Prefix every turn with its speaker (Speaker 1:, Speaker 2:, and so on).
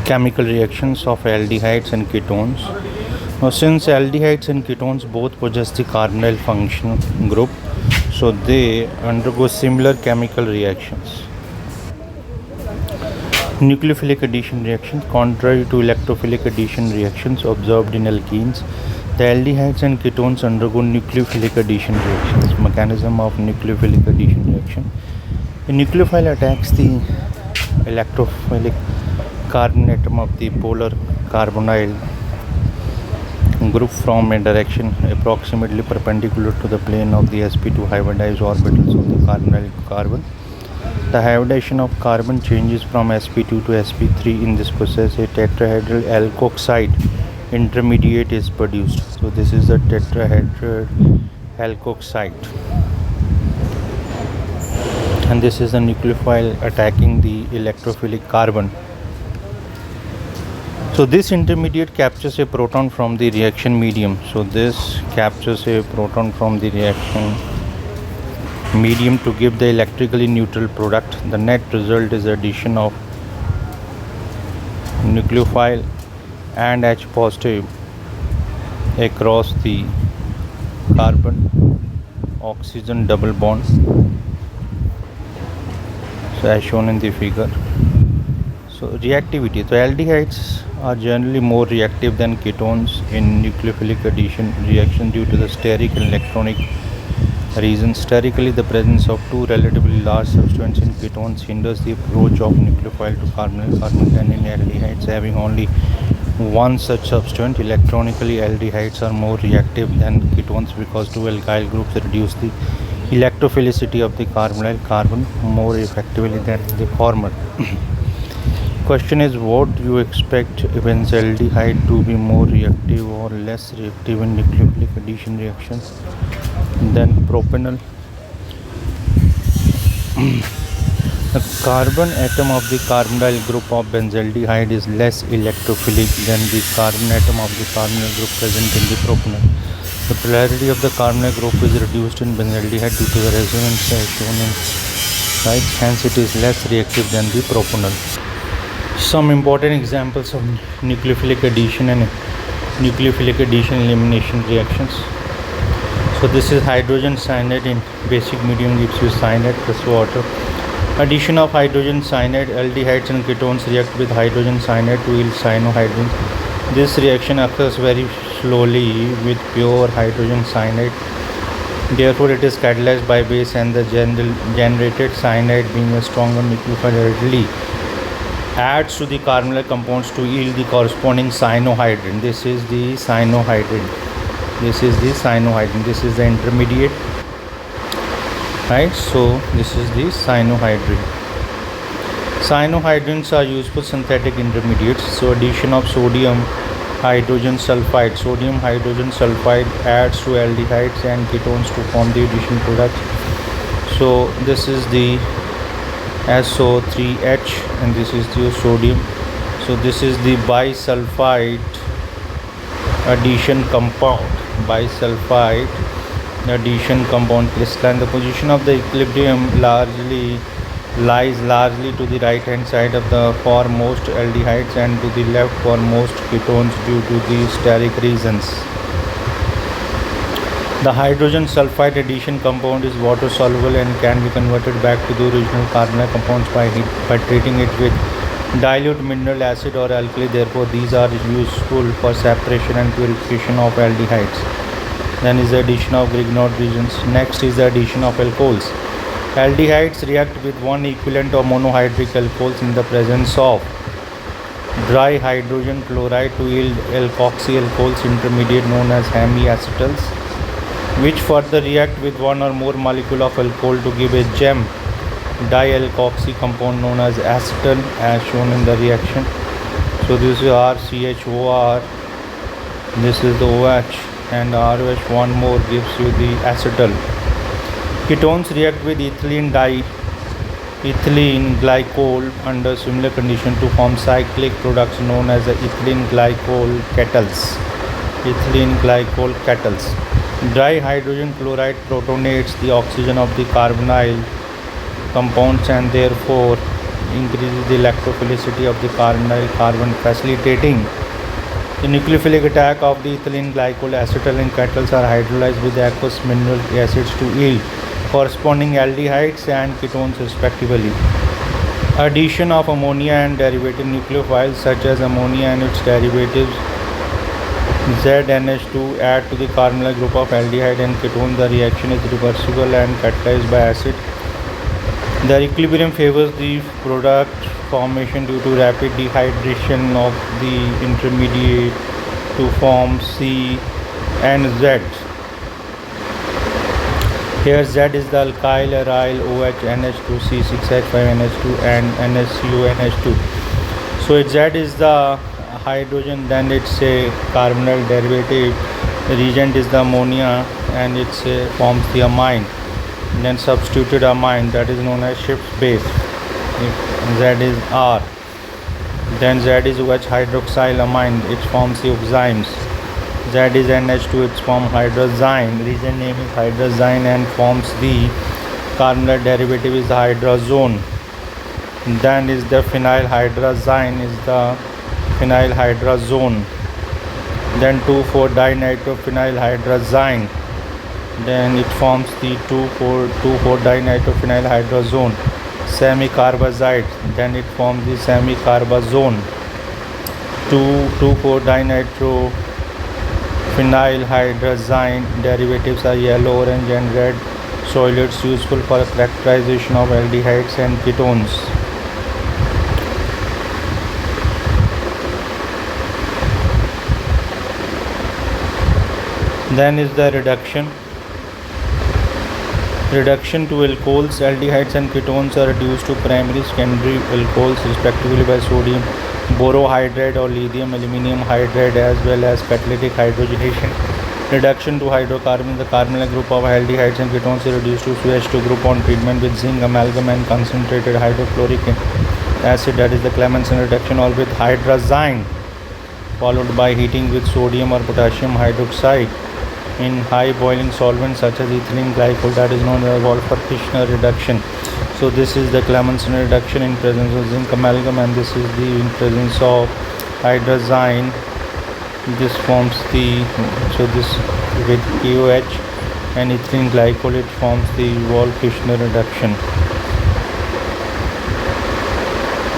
Speaker 1: Chemical reactions of aldehydes and ketones. Now, since aldehydes and ketones both possess the carbonyl function group, so they undergo similar chemical reactions. Nucleophilic addition reactions. Contrary to electrophilic addition reactions observed in alkenes, the aldehydes and ketones undergo nucleophilic addition reactions. Mechanism of nucleophilic addition reaction. A nucleophile attacks the electrophilic carbon atom of the polar carbonyl group from a direction approximately perpendicular to the plane of the sp2 hybridized orbitals of the carbonyl carbon. The hybridization of carbon changes from sp2 to sp3. In this process, a tetrahedral alkoxide intermediate is produced. So this is the tetrahedral alkoxide, and this is the nucleophile attacking the electrophilic carbon. So this intermediate captures a proton from the reaction medium. So this captures a proton from the reaction medium to give the electrically neutral product. The net result is addition of nucleophile and H positive across the carbon oxygen double bond, so as shown in the figure. So reactivity. So aldehydes are generally more reactive than ketones in nucleophilic addition reaction due to the steric and electronic reasons. Sterically, the presence of two relatively large substituents in ketones hinders the approach of nucleophile to carbonyl carbon, and in aldehydes having only one such substituent. Electronically, aldehydes are more reactive than ketones because two alkyl groups reduce the electrophilicity of the carbonyl carbon more effectively than the former. Question is, what do you expect a benzaldehyde to be more reactive or less reactive in nucleophilic addition reactions than propanol? The carbon atom of the carbonyl group of benzaldehyde is less electrophilic than the carbon atom of the carbonyl group present in the propanol. The polarity of the carbonyl group is reduced in benzaldehyde due to the resonance as shown in right. Hence, it is less reactive than the propanol. Some important examples of nucleophilic addition and nucleophilic addition elimination reactions. So this is hydrogen cyanide in basic medium gives you cyanide plus water. Addition of hydrogen cyanide, aldehydes and ketones react with hydrogen cyanide to yield cyanohydrin. This reaction occurs very slowly with pure hydrogen cyanide. Therefore, it is catalyzed by base, and the generated cyanide, being a stronger nucleophile, readily adds to the carbonyl compounds to yield the corresponding cyanohydrin. This is the cyanohydrin. This is the cyanohydrin. This is the intermediate, right? So this is the cyanohydrin. Cyanohydrins are useful synthetic intermediates. So addition of sodium hydrogen sulfide. Sodium hydrogen sulfide adds to aldehydes and ketones to form the addition product. So this is the SO3H, and this is the sodium. So this is the bisulfite addition compound. Bisulfite addition compound crystalline. The position of the equilibrium lies largely to the right hand side of the for most aldehydes and to the left for most ketones due to the steric reasons. The hydrogen sulfide addition compound is water soluble and can be converted back to the original carbonyl compounds by treating it with dilute mineral acid or alkali. Therefore, these are useful for separation and purification of aldehydes. Then is the addition of Grignard reagents. Next is the addition of alcohols. Aldehydes react with one equivalent of monohydric alcohols in the presence of dry hydrogen chloride to yield alkoxy alcohols intermediate known as hemiacetals, which further react with one or more molecule of alcohol to give a gem dialkoxy compound known as acetal as shown in the reaction. So this is RCHOR, this is the OH, and ROH one more gives you the acetal. Ketones react with ethylene glycol under similar condition to form cyclic products known as the ethylene glycol kettles. Dry hydrogen chloride protonates the oxygen of the carbonyl compounds and therefore increases the electrophilicity of the carbonyl carbon, facilitating the nucleophilic attack of the ethylene glycol. Acetyl and ketyls are hydrolyzed with aqueous mineral acids to yield corresponding aldehydes and ketones respectively. Addition of ammonia and derivative nucleophiles such as ammonia and its derivatives ZNH2 add to the carbonyl group of aldehyde and ketone. The reaction is reversible and catalyzed by acid. The equilibrium favors the product formation due to rapid dehydration of the intermediate to form C and Z. Here Z is the alkyl aryl OH NH2 C6H5NH2 and NHCONH2. So Z is the hydrogen, then it's a carbonyl derivative. The reagent is the ammonia and it forms the amine. Then substituted amine, that is known as Schiff's base. If Z is R, then Z is OH hydroxylamine, it forms the oximes. Z is NH2, it's formed hydrazine. Reagent name is hydrazine and forms the carbonyl derivative is hydrazone. Then is the phenyl hydrazine is the phenyl hydrazone. Then 2,4-dinitrophenyl hydrazine. Then it forms the 2,4-dinitrophenyl hydrazone. Semicarbazide, then it forms the semicarbazone. 2,4-dinitrophenyl hydrazine derivatives are yellow, orange and red solids useful for characterization of aldehydes and ketones. Then is the reduction. Reduction to alcohols. Aldehydes and ketones are reduced to primary secondary alcohols respectively by sodium borohydride or lithium aluminium hydride as well as catalytic hydrogenation. Reduction to hydrocarbons. The carbonyl group of aldehydes and ketones is reduced to CH2 group on treatment with zinc amalgam and concentrated hydrochloric acid, that is the Clemmensen reduction, or with hydrazine followed by heating with sodium or potassium hydroxide in high boiling solvents such as ethylene glycol, that is known as Wolff-Kirchner reduction. So this is the Clemmensen reduction in presence of zinc amalgam, and this is the in presence of hydrazine. This forms the, so this with KOH and ethylene glycol, it forms the Wolff-Kirchner reduction.